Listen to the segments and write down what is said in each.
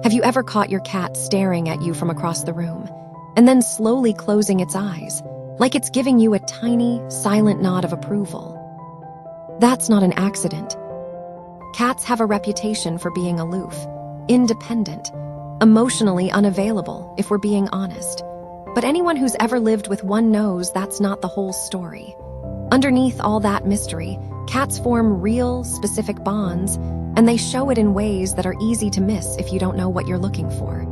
Have you ever caught your cat staring at you from across the room, and then slowly closing its eyes, like it's giving you a tiny, silent nod of approval? That's not an accident. Cats have a reputation for being aloof, independent, emotionally unavailable, if we're being honest. But anyone who's ever lived with one knows that's not the whole story. Underneath all that mystery, cats form real, specific bonds, and they show it in ways that are easy to miss if you don't know what you're looking for.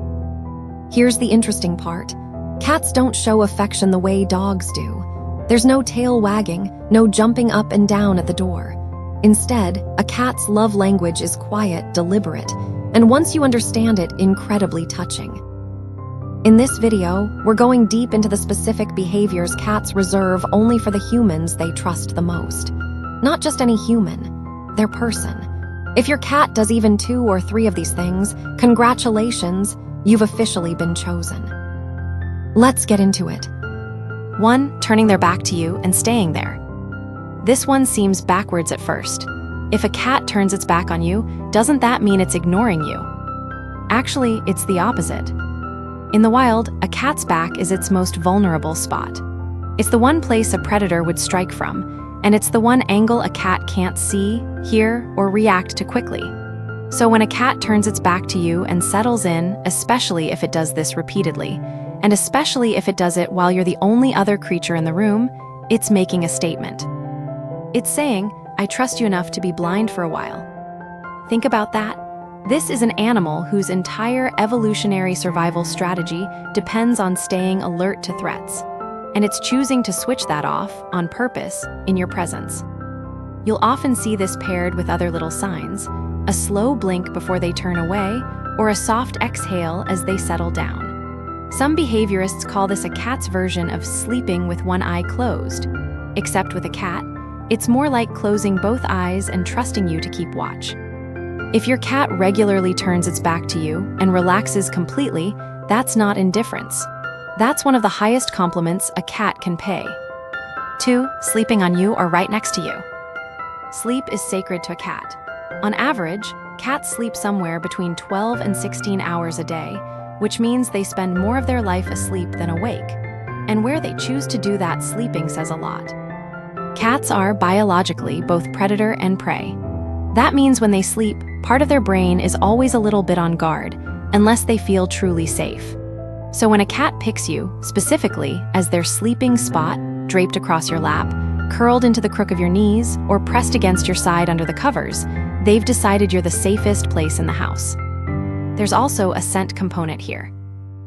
Here's the interesting part. Cats don't show affection the way dogs do. There's no tail wagging, no jumping up and down at the door. Instead, a cat's love language is quiet, deliberate, and once you understand it, incredibly touching. In this video, we're going deep into the specific behaviors cats reserve only for the humans they trust the most. Not just any human, their person. If your cat does even 2 or 3 of these things, congratulations, you've officially been chosen. Let's get into it. 1. Turning their back to you and staying there. This one seems backwards at first. If a cat turns its back on you, doesn't that mean it's ignoring you? Actually, it's the opposite. In the wild, a cat's back is its most vulnerable spot. It's the one place a predator would strike from, and it's the one angle a cat can't see, hear, or react to quickly. So when a cat turns its back to you and settles in, especially if it does this repeatedly, and especially if it does it while you're the only other creature in the room, it's making a statement. It's saying, I trust you enough to be blind for a while. Think about that. This is an animal whose entire evolutionary survival strategy depends on staying alert to threats, and it's choosing to switch that off on purpose in your presence. You'll often see this paired with other little signs, a slow blink before they turn away, or a soft exhale as they settle down. Some behaviorists call this a cat's version of sleeping with one eye closed. Except with a cat, it's more like closing both eyes and trusting you to keep watch. If your cat regularly turns its back to you and relaxes completely, that's not indifference. That's one of the highest compliments a cat can pay. 2. Sleeping on you or right next to you. Sleep is sacred to a cat. On average, cats sleep somewhere between 12 and 16 hours a day, which means they spend more of their life asleep than awake. And where they choose to do that sleeping says a lot. Cats are biologically both predator and prey. That means when they sleep, part of their brain is always a little bit on guard, unless they feel truly safe. So when a cat picks you, specifically, as their sleeping spot, draped across your lap, curled into the crook of your knees, or pressed against your side under the covers, they've decided you're the safest place in the house. There's also a scent component here.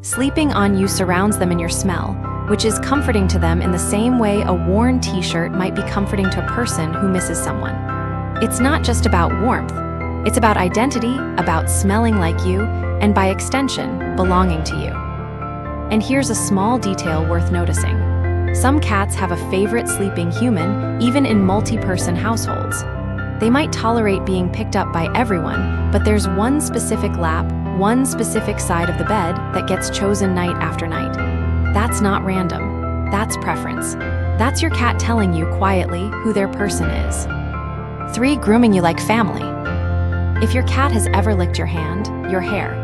Sleeping on you surrounds them in your smell, which is comforting to them in the same way a worn t-shirt might be comforting to a person who misses someone. It's not just about warmth. It's about identity, about smelling like you, and by extension, belonging to you. And here's a small detail worth noticing. Some cats have a favorite sleeping human, even in multi-person households. They might tolerate being picked up by everyone, but there's one specific lap, one specific side of the bed that gets chosen night after night. That's not random. That's preference. That's your cat telling you quietly who their person is. 3. Grooming you like family. If your cat has ever licked your hand, your hair,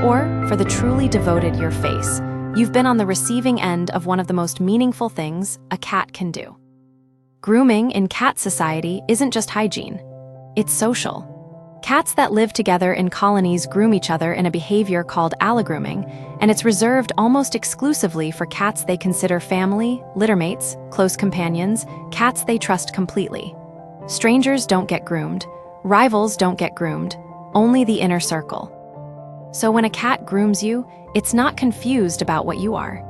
or, for the truly devoted, your face, you've been on the receiving end of one of the most meaningful things a cat can do. Grooming in cat society isn't just hygiene. It's social. Cats that live together in colonies groom each other in a behavior called allogrooming, and it's reserved almost exclusively for cats they consider family, littermates, close companions, cats they trust completely. Strangers don't get groomed. Rivals don't get groomed. Only the inner circle. So when a cat grooms you, it's not confused about what you are.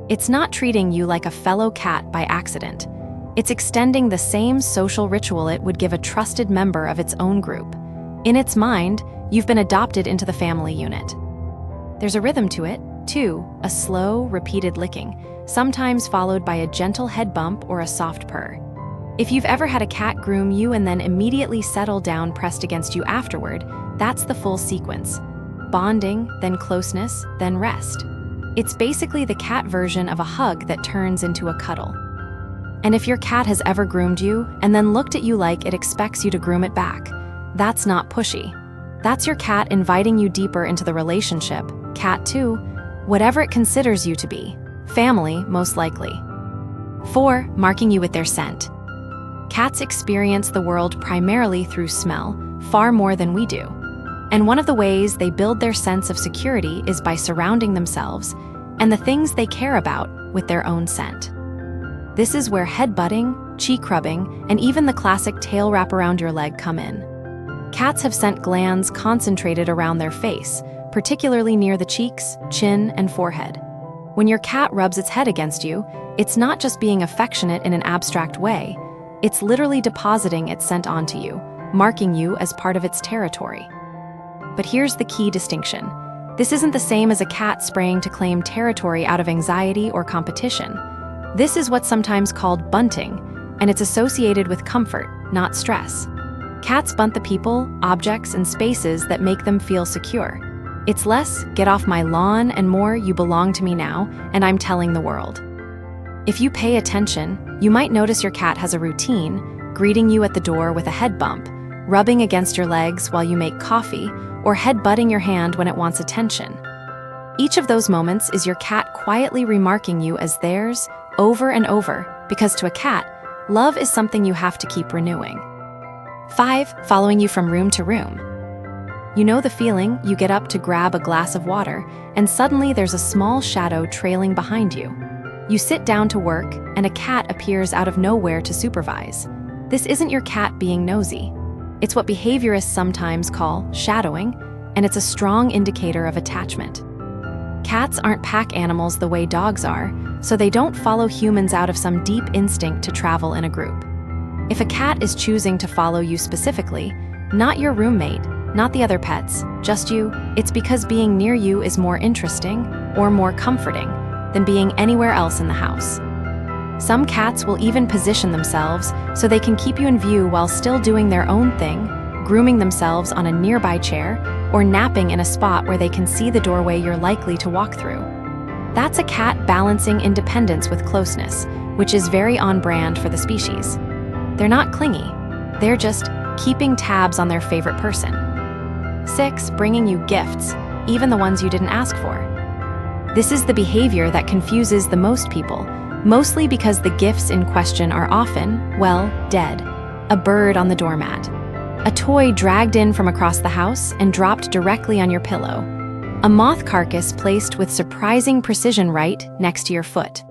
It's not treating you like a fellow cat by accident. It's extending the same social ritual it would give a trusted member of its own group. In its mind, you've been adopted into the family unit. There's a rhythm to it, too, a slow, repeated licking, sometimes followed by a gentle head bump or a soft purr. If you've ever had a cat groom you and then immediately settle down pressed against you afterward, that's the full sequence. Bonding, then closeness, then rest. It's basically the cat version of a hug that turns into a cuddle. And if your cat has ever groomed you and then looked at you like it expects you to groom it back, that's not pushy. That's your cat inviting you deeper into the relationship. Cat 2, whatever it considers you to be. Family, most likely. 4, marking you with their scent. Cats experience the world primarily through smell, far more than we do. And one of the ways they build their sense of security is by surrounding themselves and the things they care about with their own scent. This is where head-butting, cheek rubbing, and even the classic tail wrap around your leg come in. Cats have scent glands concentrated around their face, particularly near the cheeks, chin, and forehead. When your cat rubs its head against you, it's not just being affectionate in an abstract way, it's literally depositing its scent onto you, marking you as part of its territory. But here's the key distinction. This isn't the same as a cat spraying to claim territory out of anxiety or competition. This is what's sometimes called bunting, and it's associated with comfort, not stress. Cats bunt the people, objects, and spaces that make them feel secure. It's less, get off my lawn, and more, you belong to me now, and I'm telling the world. If you pay attention, you might notice your cat has a routine, greeting you at the door with a head bump, rubbing against your legs while you make coffee, or head-butting your hand when it wants attention. Each of those moments is your cat quietly remarking you as theirs over and over, because to a cat, love is something you have to keep renewing. 5, following you from room to room. You know the feeling, you get up to grab a glass of water, and suddenly there's a small shadow trailing behind you. You sit down to work, and a cat appears out of nowhere to supervise. This isn't your cat being nosy. It's what behaviorists sometimes call shadowing, and it's a strong indicator of attachment. Cats aren't pack animals the way dogs are, so they don't follow humans out of some deep instinct to travel in a group. If a cat is choosing to follow you specifically, not your roommate, not the other pets, just you, it's because being near you is more interesting or more comforting than being anywhere else in the house. Some cats will even position themselves so they can keep you in view while still doing their own thing, grooming themselves on a nearby chair, or napping in a spot where they can see the doorway you're likely to walk through. That's a cat balancing independence with closeness, which is very on brand for the species. They're not clingy, they're just keeping tabs on their favorite person. 6, bringing you gifts, even the ones you didn't ask for. This is the behavior that confuses the most people, mostly because the gifts in question are often, well, dead. A bird on the doormat. A toy dragged in from across the house and dropped directly on your pillow. A moth carcass placed with surprising precision right next to your foot.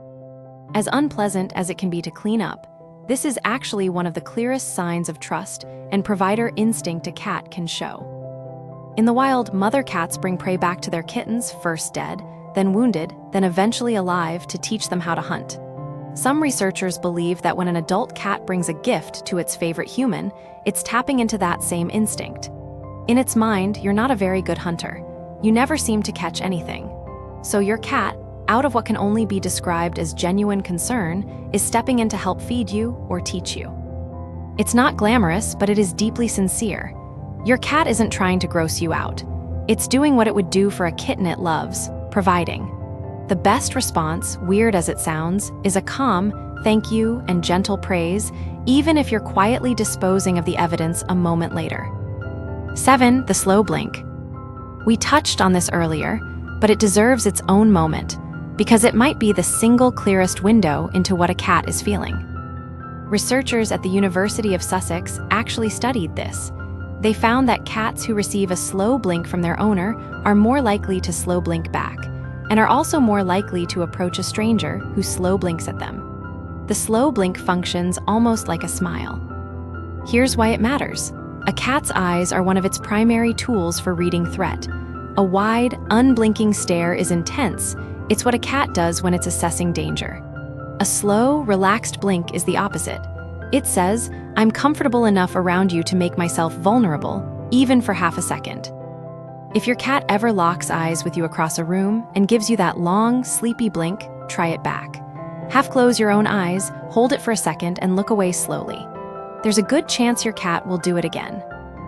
As unpleasant as it can be to clean up, this is actually one of the clearest signs of trust and provider instinct a cat can show. In the wild, mother cats bring prey back to their kittens, first dead, then wounded, then eventually alive, to teach them how to hunt. Some researchers believe that when an adult cat brings a gift to its favorite human, it's tapping into that same instinct. In its mind, you're not a very good hunter. You never seem to catch anything. So your cat, out of what can only be described as genuine concern, is stepping in to help feed you or teach you. It's not glamorous, but it is deeply sincere. Your cat isn't trying to gross you out. It's doing what it would do for a kitten it loves, providing. The best response, weird as it sounds, is a calm, thank you, and gentle praise, even if you're quietly disposing of the evidence a moment later. 7, the slow blink. We touched on this earlier, but it deserves its own moment, because it might be the single clearest window into what a cat is feeling. Researchers at the University of Sussex actually studied this. They found that cats who receive a slow blink from their owner are more likely to slow blink back, and are also more likely to approach a stranger who slow blinks at them. The slow blink functions almost like a smile. Here's why it matters. A cat's eyes are one of its primary tools for reading threat. A wide, unblinking stare is intense. It's what a cat does when it's assessing danger. A slow, relaxed blink is the opposite. It says, I'm comfortable enough around you to make myself vulnerable, even for half a second. If your cat ever locks eyes with you across a room and gives you that long, sleepy blink, try it back. Half close your own eyes, hold it for a second, and look away slowly. There's a good chance your cat will do it again.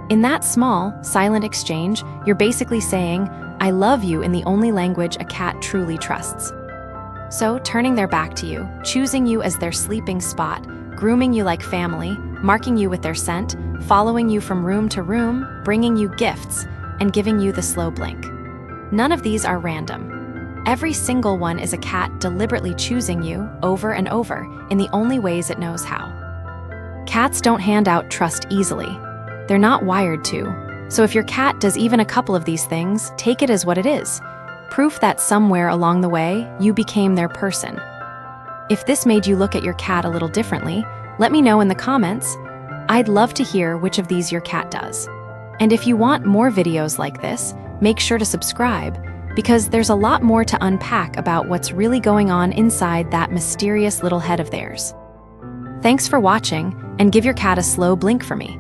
In that small, silent exchange, you're basically saying, I love you in the only language a cat truly trusts. So, turning their back to you, choosing you as their sleeping spot, grooming you like family, marking you with their scent, following you from room to room, bringing you gifts, and giving you the slow blink. None of these are random. Every single one is a cat deliberately choosing you over and over in the only ways it knows how. Cats don't hand out trust easily. They're not wired to. So if your cat does even a couple of these things, take it as what it is. Proof that somewhere along the way, you became their person. If this made you look at your cat a little differently, let me know in the comments. I'd love to hear which of these your cat does. And if you want more videos like this, make sure to subscribe, because there's a lot more to unpack about what's really going on inside that mysterious little head of theirs. Thanks for watching, and give your cat a slow blink for me.